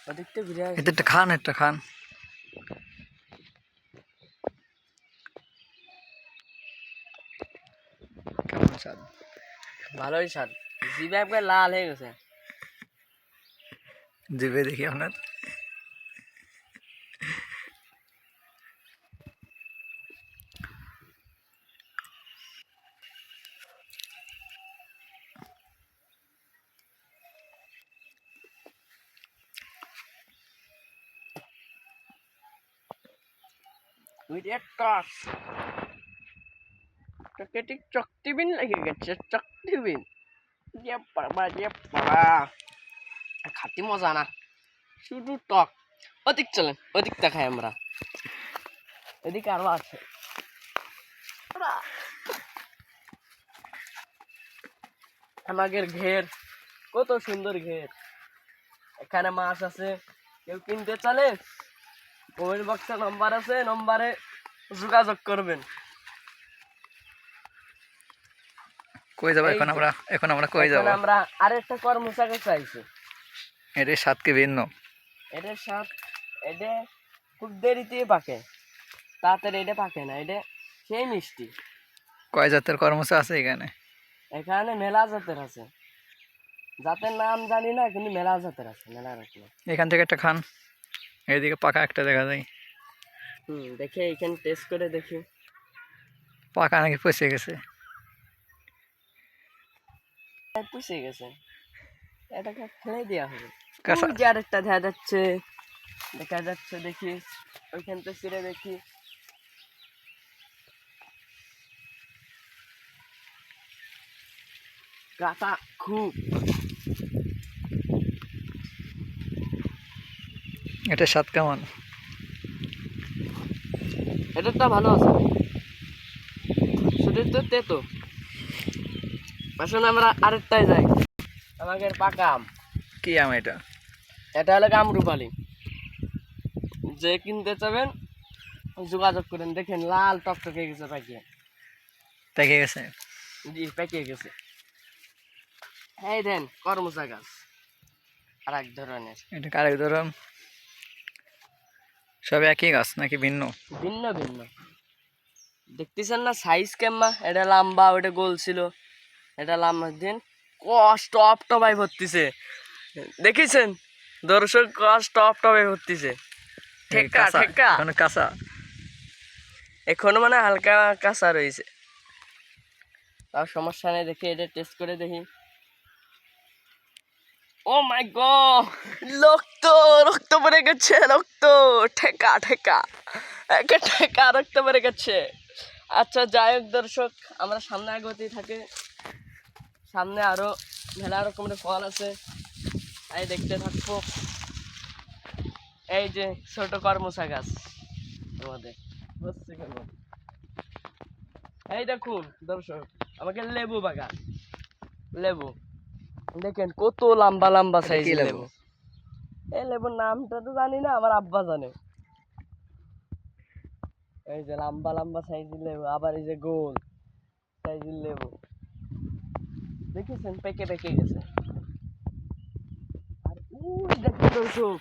ওদিকটা ঘুরে আসি। এটা একটা খান কেমন স্বাদ? ভালোই স্বাদ, জিভে একবার লাল হয়ে গেছে। জিভে দেখি আপনার। কেটে চকটিবিন লেগে গেছে, চকটিবিন। খাতি মজা না, শুধু টক। ওদিক চলেন, ওদিকটা খাই আমরা। এদিকে আরো আছে। আমাদের ঘের কত সুন্দর ঘের, এখানে মাছ আছে। কেউ কিনতে চালে কমেন্ট বক্সে নম্বর আছে, নম্বরে যোগাযোগ করবেন। কই যাবো এখন আমরা? এখন আমরা কই যাব? আমরা আরেকটা কর্মচারী চাইছি। এর স্বাদ কি ভিন্ন? এটার স্বাদ, এটা খুব দেরিতে পাকে, তাড়াতাড়ি এটা পাকে না, এটা সেই মিষ্টি। কয় জাতের কর্মচা আছে এখানে? এখানে মেলা জাতের আছে, জাতের নাম জানি না, কিন্তু মেলা জাতের আছে, মেলা রকমের। এখান থেকে একটা খান, এইদিকে পাকা একটা দেখা যায়। দেখে এখানে টেস্ট করে দেখি। পাকা নাকি পচে গেছে? পুষে গেছে, এটাকে ফেলে দেওয়া হবে। কাঁচা? ওই যে আরেকটা দেখা যাচ্ছে, দেখা যাচ্ছে, দেখি ওইখান থেকে ছিঁড়ে দেখি। কাঁচা খুব। এটা স্বাদ কেমন? এটারটা ভালো আছে, শুধু তো তেতো। আসলে আমরা আরেকটাই যাই, আমাদের পাকা আম। কি আম এটা? এটা হলো কামরুপালি। যে কিনতে চাবেন যোগাযোগ করেন। দেখেন লাল টকটকে গেছে পাকিয়ে। পেকে গেছে? জি, পেকে গেছে। এই দেন কর্মচা গাছ, আর এক ধরনের। এটা কারেক ধরুন, সব একই গাছ নাকি ভিন্ন? ভিন্ন ভিন্ন। দেখতেছেন না সাইজ কেমন? এটা লম্বা, ওটা গোল ছিল। এটা লম্বা দিন কষ্ট টপ টপাই ভর্তিছে, দেখেছেন দর্শক? কষ্ট টপ টপাই ভর্তিছে। ঠেকা ঠেকা কাঁচা? এখনো মানে হালকা কাঁচা রয়েছে, তাও সমস্যা নেই। দেখি এটা টেস্ট করে দেখি। ও মাই গড, রক্ত রক্ত পড়ে গেছে, রক্ত। ঠেকা ঠেকা, একে ঠেকা, রক্ত পড়ে গেছে। আচ্ছা যাই হোক দর্শক, আমরা সামনে আগতেই থাকে। সামনে আরো মেলা রকমের ফল আছে, এই দেখতে থাকবো। এই যে ছোট কর্মচা গাছ আমাদের হচ্ছে কেন, এই দেখুন দর্শক, আমাকে লেবু বাগান। লেবু দেখেন কত লম্বা লম্বা সাইজের লেবু। এই লেবুর নামটা তো জানি না, আমার আব্বা জানে। এই যে লম্বা লম্বা সাইজের লেবু, আবার এই যে গোল সাইজের লেবু, দেখেছেন পেকে পেকে গেছে। আর ওই দেখুন দর্শক,